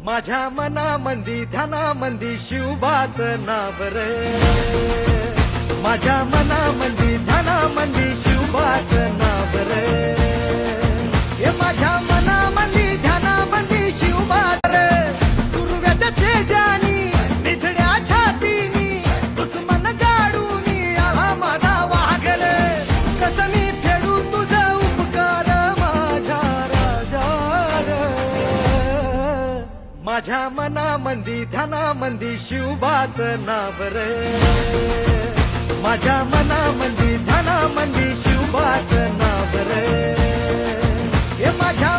माझ्या मनामंदी ध्यानामंदी शिवबाचं नाव रे, माझ्या मनामंदी ध्यानामंदी शिवबाचं नाव रे, हे माझ्या मनामंदी ध्यानामंदी शिवबा रे. सुरव्याच्या तेजानी निधड्या छातीनी दुश्मन गाडूनी आला माझा वाघ रे. कसं मी फेडू तुझा उपकार माझ्या राजा रे. माझ्या मनामंदी ध्यानामंदी शिवबाचं नाव रे, माझ्या मनामंदी ध्यानामंदी शिवबाचं नाव रे, हे माझ्या